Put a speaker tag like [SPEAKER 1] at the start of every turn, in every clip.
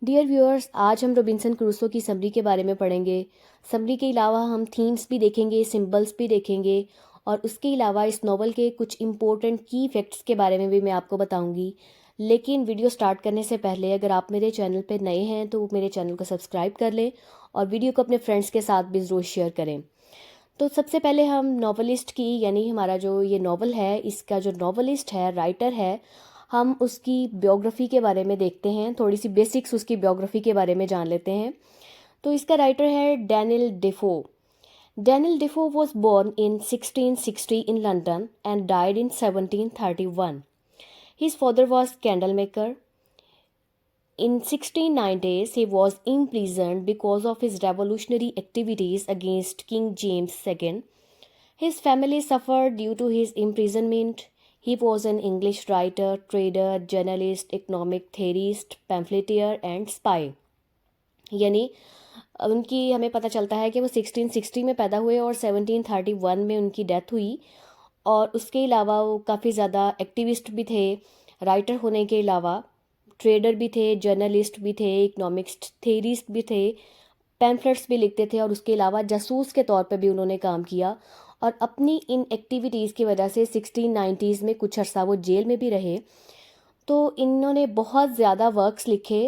[SPEAKER 1] Dear viewers, आज हम Robinson Crusoe की समरी के बारे में पढ़ेंगे। समरी के अलावा हम थीम्स भी देखेंगे, सिंबल्स भी देखेंगे और उसके अलावा इस नॉवल के कुछ इंपॉर्टेंट की फैक्ट्स के बारे में भी मैं आपको बताऊंगी। लेकिन वीडियो स्टार्ट करने से पहले अगर आप मेरे चैनल पर नए हैं तो मेरे चैनल को सब्सक्राइब कर लें और वीडियो को अपने फ्रेंड्स के साथ भी ज़रूर शेयर करें। तो सबसे पहले हम नॉवलिस्ट की यानी हमारा जो ये नॉवल है, इसका जो नॉवलिस्ट है, राइटर है, हम उसकी बियोग्राफी के बारे में देखते हैं। थोड़ी सी बेसिक्स उसकी बियोग्राफी के बारे में जान लेते हैं। तो इसका राइटर है Daniel Defoe. Daniel Defoe was born in 1660 in London and died in 1731। His father was candle maker. In 1690s, he was imprisoned because of his revolutionary activities against King James II. His family suffered due to his imprisonment. He was an English writer, trader, journalist, economic theorist, pamphleteer and spy. यानी उनकी हमें पता चलता है कि वो 1660 में पैदा हुए और 1731 में उनकी डेथ हुई। और उसके अलावा वो काफ़ी ज़्यादा एक्टिविस्ट भी थे, राइटर होने के अलावा ट्रेडर भी थे, जर्नलिस्ट भी थे, इकोनॉमिक्स थेरिस्ट भी थे, पैम्फलेट्स भी लिखते थे और उसके अलावा जासूस के तौर पे भी उन्होंने काम किया। और अपनी इन एक्टिविटीज़ की वजह से 1690s में कुछ अर्सा वो जेल में भी रहे। तो इन्होंने बहुत ज़्यादा वर्क्स लिखे।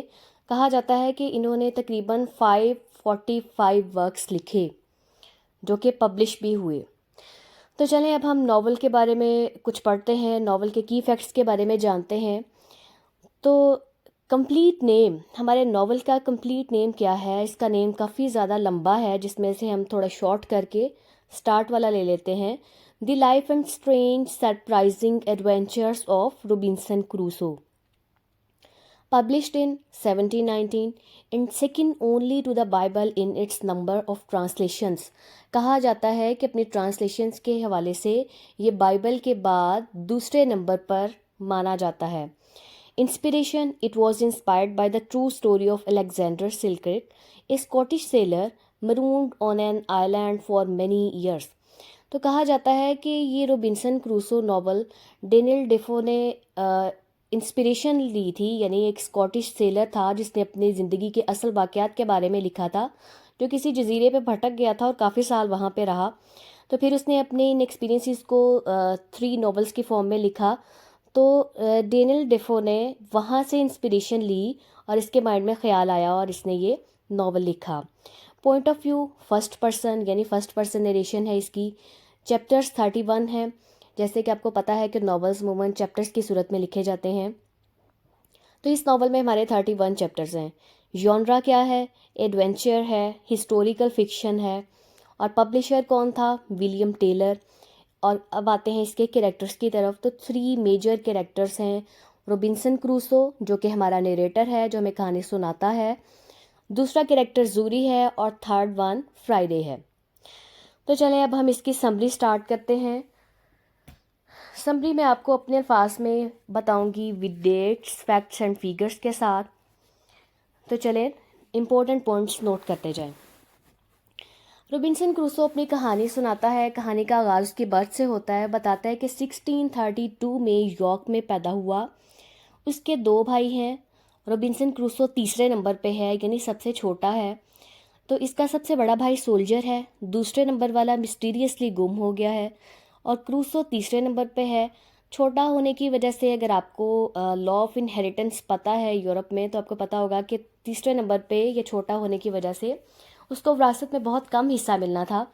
[SPEAKER 1] कहा जाता है कि इन्होंने तकरीबन 545 वर्क्स लिखे जो कि पब्लिश भी हुए। तो चलें अब हम नावल के बारे में कुछ पढ़ते हैं, नावल के की फैक्ट्स के बारे में जानते हैं। तो कंप्लीट नेम, हमारे नावल का कंप्लीट नेम क्या है? इसका नेम काफ़ी ज़्यादा लंबा है, जिसमें से हम थोड़ा शॉर्ट करके स्टार्ट वाला ले लेते हैं। The life and strange surprising adventures of Robinson Crusoe, published in 1719 and second only to the Bible in its number of translations। कहा जाता है कि अपनी ट्रांसलेशंस के हवाले से ये बाइबल के बाद दूसरे नंबर पर माना जाता है। Inspiration, it was inspired by the true story of Alexander Selkirk, a Scottish sailor marooned on an island for many years. तो कहा जाता है कि ये Robinson Crusoe novel Daniel Defoe ने इंस्पिरेशन ली थी, यानी एक स्कॉटिश सेलर था जिसने अपनी ज़िंदगी के असल वाक़यात के बारे में लिखा था, जो किसी जजीरे पे भटक गया था और काफ़ी साल वहाँ पे रहा। तो फिर उसने अपने इन एक्सपीरियंसेस को 3 नॉवेल्स की फॉर्म में लिखा। तो डेनियल डेफो ने वहाँ से इंस्पिरेशन ली और इसके माइंड में ख्याल आया और इसने ये नावल लिखा। Point of view first person, यानी फर्स्ट पर्सन नरेशन है इसकी। चैप्टर्स 31 हैं। जैसे कि आपको पता है कि नॉवेल्स अमूमन चैप्टर्स की सूरत में लिखे जाते हैं। तो इस नावल में हमारे 31 चैप्टर्स हैं। जॉनरा क्या है? एडवेंचर है, हिस्टोरिकल फिक्शन है। और पब्लिशर कौन था? William Taylor. और अब आते हैं इसके कैरेक्टर्स की तरफ। तो 3 मेजर कैरेक्टर्स हैं। रॉबिन्सन क्रूसो जो कि हमारा नरेटर है, जो हमें कहानी सुनाता है। दूसरा कैरेक्टर जूरी है और थर्ड वन फ्राइडे है। तो चलें अब हम इसकी समरी स्टार्ट करते हैं। समरी मैं आपको अपने अल्फाज में बताऊंगी with dates, facts and figures के साथ। तो चलें इम्पोर्टेंट पॉइंट्स नोट करते जाएं। रॉबिन्सन क्रूसो अपनी कहानी सुनाता है। कहानी का आगाज़ उसकी बर्थ से होता है। बताता है कि 1632 में यॉर्क में पैदा हुआ। उसके 2 भाई हैं। रॉबिन्सन क्रूसो तीसरे नंबर पे है, यानी सबसे छोटा है। तो इसका सबसे बड़ा भाई सोल्जर है, दूसरे नंबर वाला मिस्टीरियसली गुम हो गया है और क्रूसो तीसरे नंबर पे है। छोटा होने की वजह से, अगर आपको लॉ ऑफ इनहेरिटेंस पता है यूरोप में, तो आपको पता होगा कि तीसरे नंबर पे या छोटा होने की वजह से उसको विरासत में बहुत कम हिस्सा मिलना था।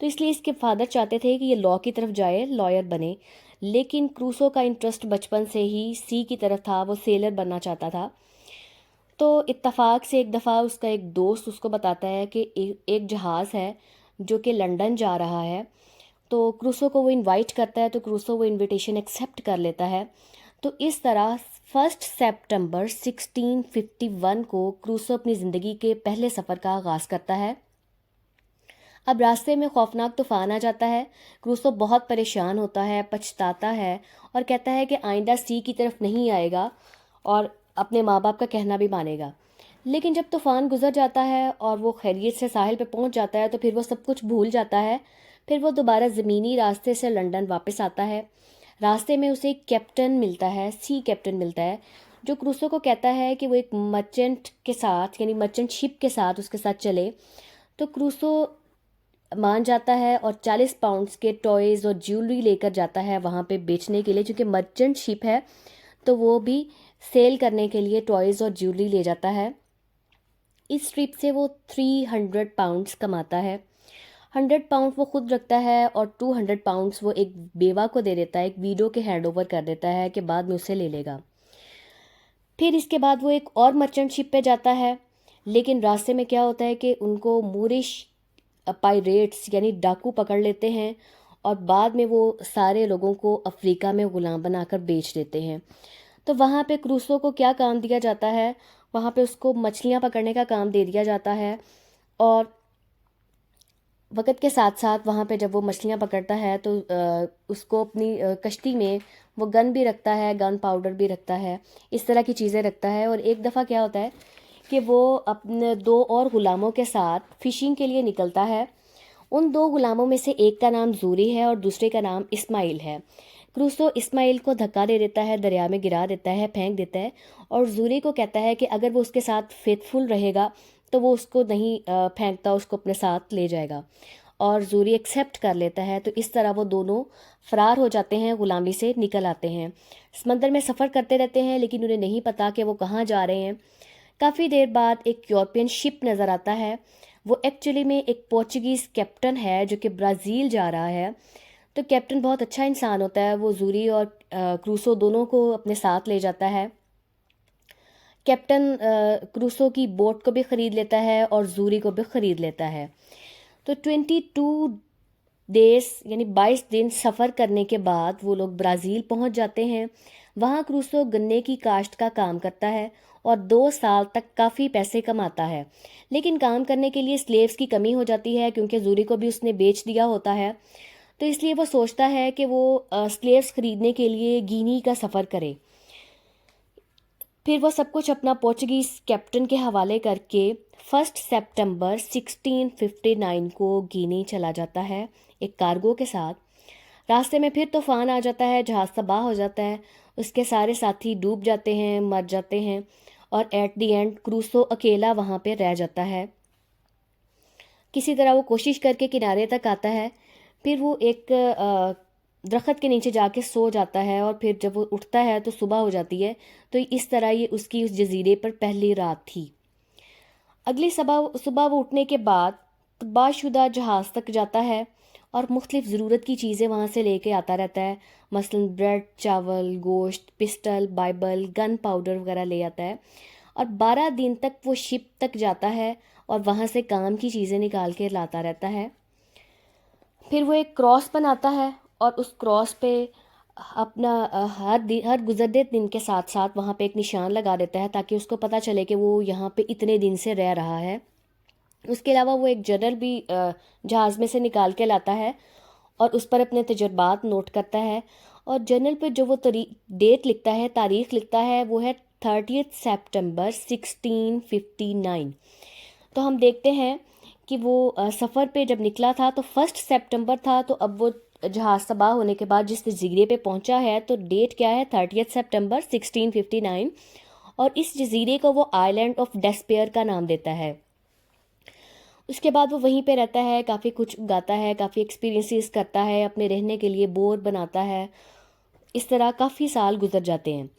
[SPEAKER 1] तो इसलिए इसके फादर चाहते थे कि ये लॉ की तरफ जाए, लॉयर बने। लेकिन क्रूसो का इंटरेस्ट बचपन से ही सी की तरफ था, वो सेलर बनना चाहता था। तो इत्तफाक से एक दफ़ा उसका एक दोस्त उसको बताता है कि एक जहाज़ है जो कि लंदन जा रहा है। तो क्रूसो को वो इनवाइट करता है, तो क्रूसो वो इनविटेशन एक्सेप्ट कर लेता है। तो इस तरह 1 सितंबर 1651 को क्रूसो अपनी ज़िंदगी के पहले सफ़र का आगाज़ करता है। अब रास्ते में खौफनाक तूफ़ान आ जाता है। क्रूसो बहुत परेशान होता है, पछताता है और कहता है कि आइंदा सी की तरफ नहीं आएगा और अपने माँ बाप का कहना भी मानेगा। लेकिन जब तूफ़ान गुजर जाता है और वो खैरियत से साहिल पे पहुंच जाता है, तो फिर वो सब कुछ भूल जाता है। फिर वो दोबारा ज़मीनी रास्ते से लंदन वापस आता है। रास्ते में उसे एक कैप्टन मिलता है, सी कैप्टन मिलता है, जो क्रूसो को कहता है कि वो एक मर्चेंट के साथ यानी मर्चेंट शिप के साथ उसके साथ चले। तो क्रूसो मान जाता है और 40 पाउंड्स के टॉयज़ और ज्वेलरी लेकर जाता है वहाँ पे बेचने के लिए, क्योंकि मर्चेंट शिप है तो वो भी सेल करने के लिए टॉयज़ और ज्वेलरी ले जाता है। इस ट्रिप से वो 300 पाउंड्स कमाता है। 100 पाउंड वो खुद रखता है और 200 पाउंड्स वो एक बेवा को दे देता है, एक वीडो के हैंड ओवर कर देता है कि बाद में उसे ले लेगा। फिर इसके बाद वो एक और मर्चेंट शिप पे जाता है, लेकिन रास्ते में क्या होता है कि उनको मूरिश पायरेट्स यानी डाकू पकड़ लेते हैं और बाद में वो सारे लोगों को अफ्रीका में ग़ुलाम बनाकर बेच देते हैं। तो वहाँ पे क्रूसो को क्या काम दिया जाता है, वहाँ पे उसको मछलियाँ पकड़ने का काम दे दिया जाता है। और वक़्त के साथ साथ वहाँ पे जब वो मछलियाँ पकड़ता है तो उसको अपनी कश्ती में वो गन भी रखता है, गन पाउडर भी रखता है, इस तरह की चीज़ें रखता है। और एक दफ़ा क्या होता है कि वो अपने 2 और ग़ुलामों के साथ फ़िशिंग के लिए निकलता है। उन 2 ग़ुलामों में से एक का नाम ज़ूरी है और दूसरे का नाम इस्माइल है। क्रूसो इस्माइल को धक्का दे देता है, दरिया में गिरा देता है, फेंक देता है और ज़ूरी को कहता है कि अगर वो उसके साथ फेथफुल रहेगा तो वो उसको नहीं फेंकता, उसको अपने साथ ले जाएगा। और ज़ूरी एक्सेप्ट कर लेता है। तो इस तरह वो दोनों फ़रार हो जाते हैं, ग़ुलामी से निकल आते हैं। समंदर में सफ़र करते रहते हैं लेकिन उन्हें नहीं पता कि वो कहाँ जा रहे हैं। काफ़ी देर बाद एक यूरोपियन शिप नज़र आता है। वो एक्चुअली में एक पोर्चुगीज़ कैप्टन है जो कि ब्राज़ील जा रहा है। तो कैप्टन बहुत अच्छा इंसान होता है, वो ज़ूरी और क्रूसो दोनों को अपने साथ ले जाता है। कैप्टन क्रूसो की बोट को भी ख़रीद लेता है और ज़ूरी को भी ख़रीद लेता है। तो 22 डेज़ यानी 22 दिन सफ़र करने के बाद वो लोग ब्राज़ील पहुंच जाते हैं। वहाँ क्रूसो गन्ने की काश्त का काम करता है और 2 साल तक काफ़ी पैसे कमाता है। लेकिन काम करने के लिए स्लेव्स की कमी हो जाती है क्योंकि ज़ूरी को भी उसने बेच दिया होता है। तो इसलिए वो सोचता है कि वो स्लेव्स ख़रीदने के लिए गिनी का सफ़र करे। फिर वो सब कुछ अपना पोर्चुगीज़ कैप्टन के हवाले करके 1 सितंबर 1659 को गिनी चला जाता है एक कार्गो के साथ। रास्ते में फिर तूफ़ान आ जाता है, जहाज़ तबाह हो जाता है, उसके सारे साथी डूब जाते हैं, मर जाते हैं और एट दी एंड क्रूसो अकेला वहाँ पे रह जाता है। किसी तरह वो कोशिश करके किनारे तक आता है। फिर वो एक दरख्त के नीचे जाके सो जाता है और फिर जब वो उठता है तो सुबह हो जाती है। तो इस तरह ये उसकी उस जजीरे पर पहली रात थी। अगली सुबह वो उठने के बाद तबाहशुदा जहाज़ तक जाता है और मुख्तलिफ़ ज़रूरत की चीज़ें वहाँ से लेके आता रहता है। मसलन ब्रेड, चावल, गोश्त, पिस्टल, बाइबल, गन पाउडर वगैरह ले आता है। और 12 दिन तक वो शिप तक जाता है और वहाँ से काम की चीज़ें निकाल के लाता रहता है। फिर वो एक क्रॉस बनाता है और उस क्रॉस पे अपना हर गुजरते दिन के साथ साथ वहाँ पे एक निशान लगा देता है ताकि उसको पता चले कि वो यहाँ पे इतने दिन से रह रहा है। उसके अलावा वो एक जर्नल भी जहाज़ में से निकाल के लाता है और उस पर अपने तजुर्बात नोट करता है। और जर्नल पर जो वो डेट लिखता है, तारीख़ लिखता है, वो है 30 सितंबर 1659। तो हम देखते हैं कि वो सफ़र पे जब निकला था तो 1 सितंबर था, तो अब वो जहाज़ तबाह होने के बाद जिस जजीरे पे पहुंचा है तो डेट क्या है 30 सितंबर 1659। और इस जजीरे को वो आइलैंड ऑफ डेस्पेयर का नाम देता है। उसके बाद वो वहीं पे रहता है, काफ़ी कुछ उगाता है, काफ़ी एक्सपीरियंसेस करता है, अपने रहने के लिए बोर बनाता है। इस तरह काफ़ी साल गुजर जाते हैं।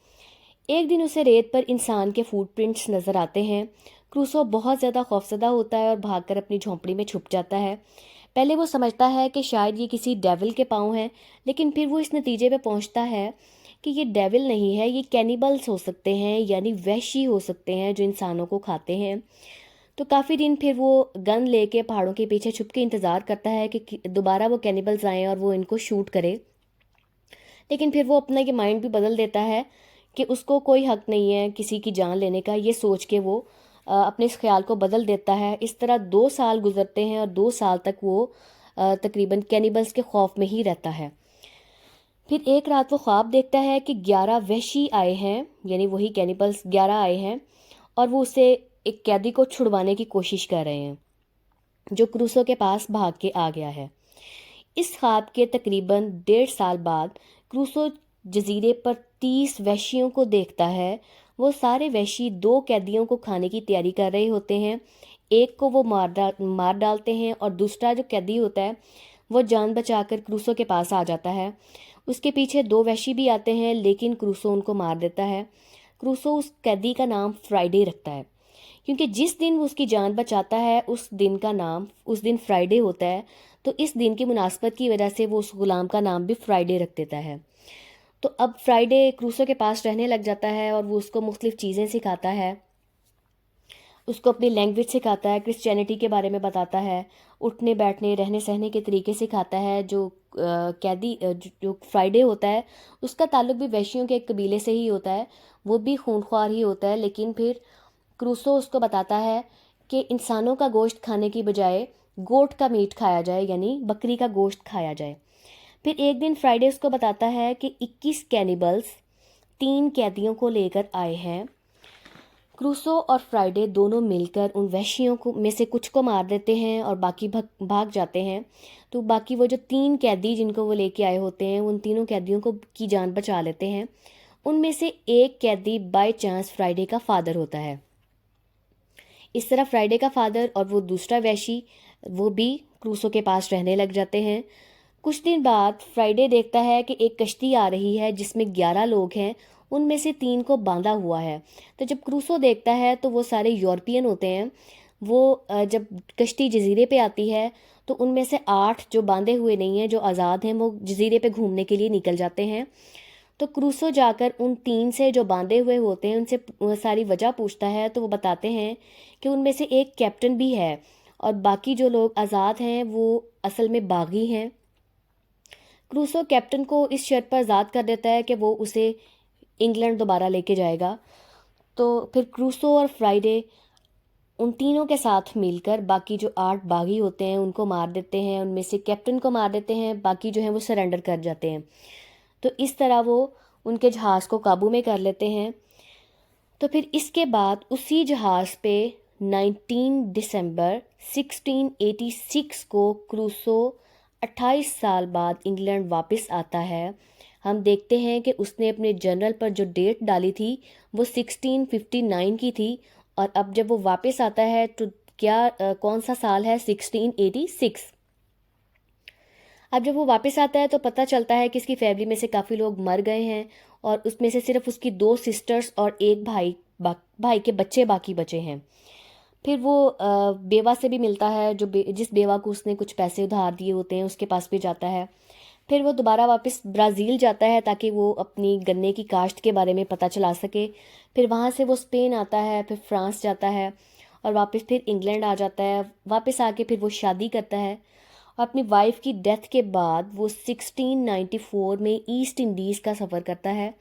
[SPEAKER 1] एक दिन उसे रेत पर इंसान के फुटप्रिंट्स नज़र आते हैं। क्रूसो बहुत ज़्यादा खौफजदा होता है और भागकर अपनी झोंपड़ी में छुप जाता है। पहले वो समझता है कि शायद ये किसी डेविल के पाँव हैं, लेकिन फिर वो इस नतीजे पे पहुंचता है कि ये डेविल नहीं है, ये कैनिबल्स हो सकते हैं, यानी वहशी हो सकते हैं जो इंसानों को खाते हैं। तो काफ़ी दिन फिर वो गन लेके पहाड़ों के पीछे छुप के इंतज़ार करता है कि दोबारा वो कैनिबल्स आएँ और वो इनको शूट करे। लेकिन फिर वो अपना ये माइंड भी बदल देता है कि उसको कोई हक नहीं है किसी की जान लेने का। ये सोच के वो अपने इस ख्याल को बदल देता है। इस तरह 2 साल गुजरते हैं और 2 साल तक वो तकरीबन कैनिबल्स के खौफ में ही रहता है। फिर एक रात वो ख्वाब देखता है कि 11 वहशी आए हैं, यानी वही कैनिबल्स 11 आए हैं और वो उसे एक कैदी को छुड़वाने की कोशिश कर रहे हैं जो क्रूसो के पास भाग के आ गया है। इस ख्वाब के तकरीबन 1.5 साल बाद क्रूसो जजीरे पर 30 वहशियों को देखता है वो सारे वहशी दो कैदियों को खाने की तैयारी कर रहे होते हैं। एक को वो मार डालते हैं और दूसरा जो कैदी होता है वो जान बचाकर क्रूसो के पास आ जाता है। उसके पीछे दो वहशी भी आते हैं लेकिन क्रूसो उनको मार देता है। क्रूसो उस कैदी का नाम फ्राइडे रखता है क्योंकि जिस दिन वो उसकी जान बचाता है उस दिन फ्राइडे होता है। तो इस दिन की मुनासबत की वजह से वो उस गुलाम का नाम भी फ्राइडे रख देता है। तो अब फ्राइडे क्रूसो के पास रहने लग जाता है और वो उसको मुख्तलिफ चीज़ें सिखाता है, उसको अपनी लैंग्वेज सिखाता है, क्रिश्चियनिटी के बारे में बताता है, उठने बैठने रहने सहने के तरीके सिखाता है। जो जो फ्राइडे होता है उसका ताल्लुक भी वैश्यों के एक कबीले से ही होता है, वो भी खूनख्वार ही होता है। लेकिन फिर क्रूसो उसको बताता है कि इंसानों का गोश्त खाने की बजाय गोट का मीट खाया जाए, यानी बकरी का गोश्त खाया जाए। फिर एक दिन फ्राइडे उसको बताता है कि 21 कैनिबल्स 3 कैदियों को लेकर आए हैं। क्रूसो और फ्राइडे दोनों मिलकर उन वहशियों को में से कुछ को मार देते हैं और बाकी भाग जाते हैं। तो बाकी वो जो 3 कैदी जिनको वो लेके आए होते हैं उन तीनों कैदियों को की जान बचा लेते हैं। उनमें से एक कैदी बाय चांस फ्राइडे का फादर होता है। इस तरह फ्राइडे का फादर और वो दूसरा वैशी वो भी क्रूसो के पास रहने लग जाते हैं। कुछ दिन बाद फ्राइडे देखता है कि एक कश्ती आ रही है जिसमें 11 लोग हैं, उनमें से 3 को बांधा हुआ है। तो जब क्रूसो देखता है तो वो सारे यूरोपियन होते हैं। वो जब कश्ती जजीरे पे आती है तो उनमें से 8 जो बांधे हुए नहीं हैं, जो आज़ाद हैं, वो जजीरे पे घूमने के लिए निकल जाते हैं। तो क्रूसो जाकर उन 3 से जो बांधे हुए होते हैं उनसे सारी वजह पूछता है। तो वो बताते हैं कि उनमें से एक कैप्टन भी है और बाकी जो लोग आज़ाद हैं वो असल में बागी हैं। क्रूसो कैप्टन को इस शर्त पर आज़ाद कर देता है कि वो उसे इंग्लैंड दोबारा लेके जाएगा। तो फिर क्रूसो और फ्राइडे उन तीनों के साथ मिलकर बाकी जो 8 बागी होते हैं उनको मार देते हैं, उनमें से कैप्टन को मार देते हैं, बाकी जो हैं वो सरेंडर कर जाते हैं। तो इस तरह वो उनके जहाज़ को काबू में कर लेते हैं। तो फिर इसके बाद उसी जहाज़ पे 19 दिसंबर 1686 को क्रूसो 28 साल बाद इंग्लैंड वापस आता है। हम देखते हैं कि उसने अपने जर्नल पर जो डेट डाली थी वो 1659 की थी और अब जब वो वापस आता है तो कौन सा साल है? 1686। अब जब वो वापस आता है तो पता चलता है कि इसकी फैमिली में से काफ़ी लोग मर गए हैं और उसमें से सिर्फ उसकी 2 सिस्टर्स और एक भाई के बच्चे बाकी बचे हैं। फिर वो बेवा से भी मिलता है, जिस बेवा को उसने कुछ पैसे उधार दिए होते हैं उसके पास भी जाता है। फिर वो दोबारा वापस ब्राज़ील जाता है ताकि वो अपनी गन्ने की काश्त के बारे में पता चला सके। फिर वहाँ से वो स्पेन आता है, फिर फ्रांस जाता है और वापस फिर इंग्लैंड आ जाता है। वापस आके फिर वो शादी करता है और अपनी वाइफ की डेथ के बाद वो 1694 में ईस्ट इंडीज़ का सफ़र करता है।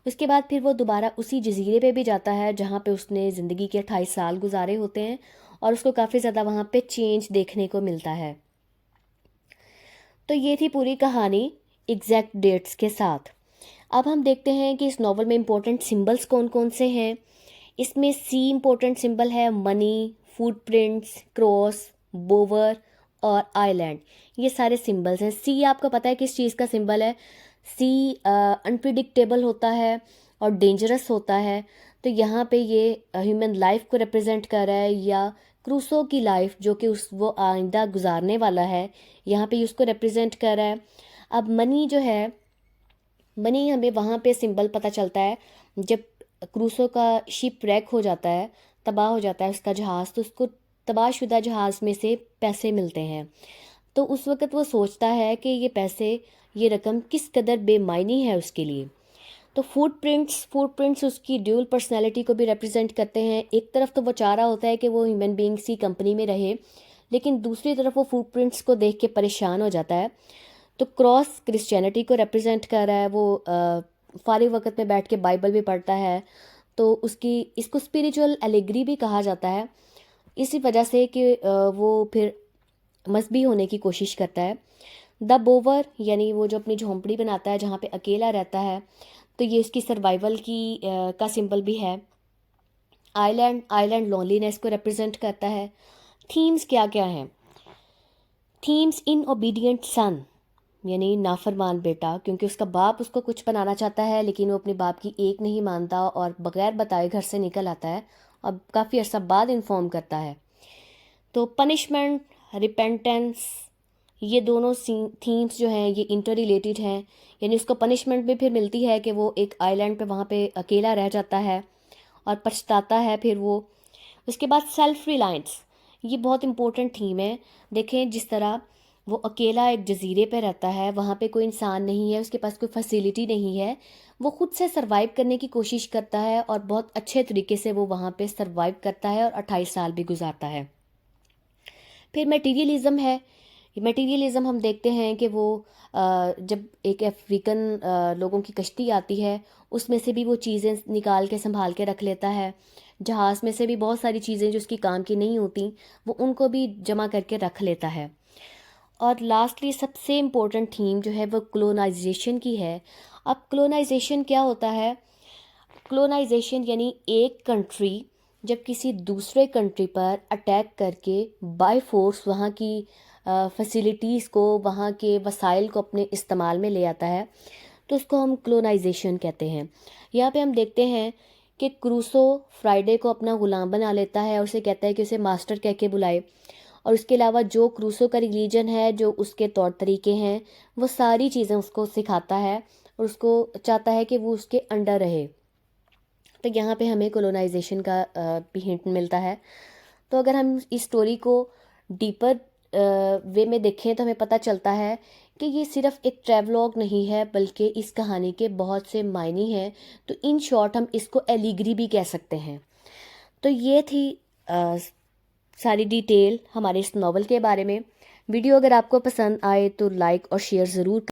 [SPEAKER 1] उसके बाद फिर वो दोबारा उसी जजीरे पे भी जाता है जहाँ पे उसने ज़िंदगी के 28 साल गुजारे होते हैं और उसको काफ़ी ज़्यादा वहाँ पे चेंज देखने को मिलता है। तो ये थी पूरी कहानी एग्जैक्ट डेट्स के साथ। अब हम देखते हैं कि इस नावल में इम्पोर्टेंट सिंबल्स कौन कौन से हैं। इसमें सी इम्पोर्टेंट सिंबल है, मनी, फुटप्रिंट्स, क्रॉस, बोवर और आइलैंड, ये सारे सिंबल्स हैं। सी आपको पता है किस चीज़ का सिंबल है? सी अनप्रिडिक्टेबल होता है और डेंजरस होता है। तो यहाँ पे ये ह्यूमन लाइफ को रिप्रेजेंट कर रहा है या क्रूसो की लाइफ जो कि वो आइंदा गुजारने वाला है, यहाँ पे उसको रिप्रेजेंट कर रहा है। अब मनी जो है, मनी हमें वहाँ पे सिंबल पता चलता है जब क्रूसो का शिप रैक हो जाता है, तबाह हो जाता है उसका जहाज़, तो उसको तबाहशुदा जहाज़ में से पैसे मिलते हैं। तो उस वक़्त वो सोचता है कि ये पैसे, ये रकम किस कदर बेमायनी है उसके लिए। तो फुटप्रिंट्स उसकी ड्यूल पर्सनैलिटी को भी रिप्रेजेंट करते हैं। एक तरफ तो वो चाह रहा होता है कि वो ह्यूमन बीइंग्स की कंपनी में रहे, लेकिन दूसरी तरफ वो फुटप्रिंट्स को देख के परेशान हो जाता है। तो क्रॉस क्रिश्चियनिटी को रिप्रेजेंट कर रहा है। वो फारिग वक़्त में बैठ के बाइबल भी पढ़ता है, तो इसको स्पिरिचुअल एलेगरी भी कहा जाता है, इसी वजह से कि वो फिर मजहबी होने की कोशिश करता है। द बोवर यानी वो जो अपनी झोंपड़ी बनाता है जहाँ पे अकेला रहता है, तो ये उसकी सर्वाइवल का सिंबल भी है। आइलैंड लोनलीनेस को रिप्रेजेंट करता है। थीम्स क्या क्या हैं? थीम्स इन ओबीडियंट सन, यानी नाफरमान बेटा, क्योंकि उसका बाप उसको कुछ बनाना चाहता है लेकिन वो अपने बाप की एक नहीं मानता और बगैर बताए घर से निकल आता है और काफ़ी अर्सा बाद इन्फॉर्म करता है। तो पनिशमेंट, रिपेंटेंस, ये दोनों थीम्स जो हैं ये इंटर रिलेटेड हैं। यानी उसको पनिशमेंट भी फिर मिलती है कि वो एक आइलैंड पे वहाँ पे अकेला रह जाता है और पछताता है फिर वो। उसके बाद सेल्फ रिलायंस, ये बहुत इंपॉर्टेंट थीम है। देखें जिस तरह वो अकेला एक जजीरे पे रहता है, वहाँ पे कोई इंसान नहीं है, उसके पास कोई फैसिलिटी नहीं है, वो खुद से सरवाइव करने की कोशिश करता है और बहुत अच्छे तरीके से वो वहाँ पे सरवाइव करता है और 28 साल भी गुजारता है। फिर मटेरियलिज्म है। मटेरियलिज्म हम देखते हैं कि वो जब एक अफ्रीकन लोगों की कश्ती आती है उसमें से भी वो चीज़ें निकाल के संभाल के रख लेता है। जहाज़ में से भी बहुत सारी चीज़ें जो उसकी काम की नहीं होती वो उनको भी जमा करके रख लेता है। और लास्टली सबसे इम्पोर्टेंट थीम जो है वो क्लोनाइजेशन की है। अब क्लोनाइजेशन क्या होता है? क्लोनाइजेशन यानी एक कंट्री जब किसी दूसरे कंट्री पर अटैक करके बाय फोर्स वहाँ की फैसिलिटीज़ को, वहाँ के वसाइल को अपने इस्तेमाल में ले आता है, तो उसको हम क्लोनाइजेशन कहते हैं। यहाँ पे हम देखते हैं कि क्रूसो फ्राइडे को अपना ग़ुलाम बना लेता है और उसे कहता है कि उसे मास्टर कह के बुलाए। और उसके अलावा जो क्रूसो का रिलीजन है, जो उसके तौर तरीके हैं, वो सारी चीज़ें उसको सिखाता है और उसको चाहता है कि वो उसके अंडर रहे। तो यहाँ पे हमें कोलोनाइजेशन का भी हिंट मिलता है। तो अगर हम इस स्टोरी को डीपर वे में देखें तो हमें पता चलता है कि ये सिर्फ एक ट्रैवलॉग नहीं है बल्कि इस कहानी के बहुत से मायने हैं। तो इन शॉर्ट हम इसको एलिगरी भी कह सकते हैं। तो ये थी सारी डिटेल हमारे इस नावल के बारे में। वीडियो अगर आपको पसंद आए तो लाइक और शेयर ज़रूर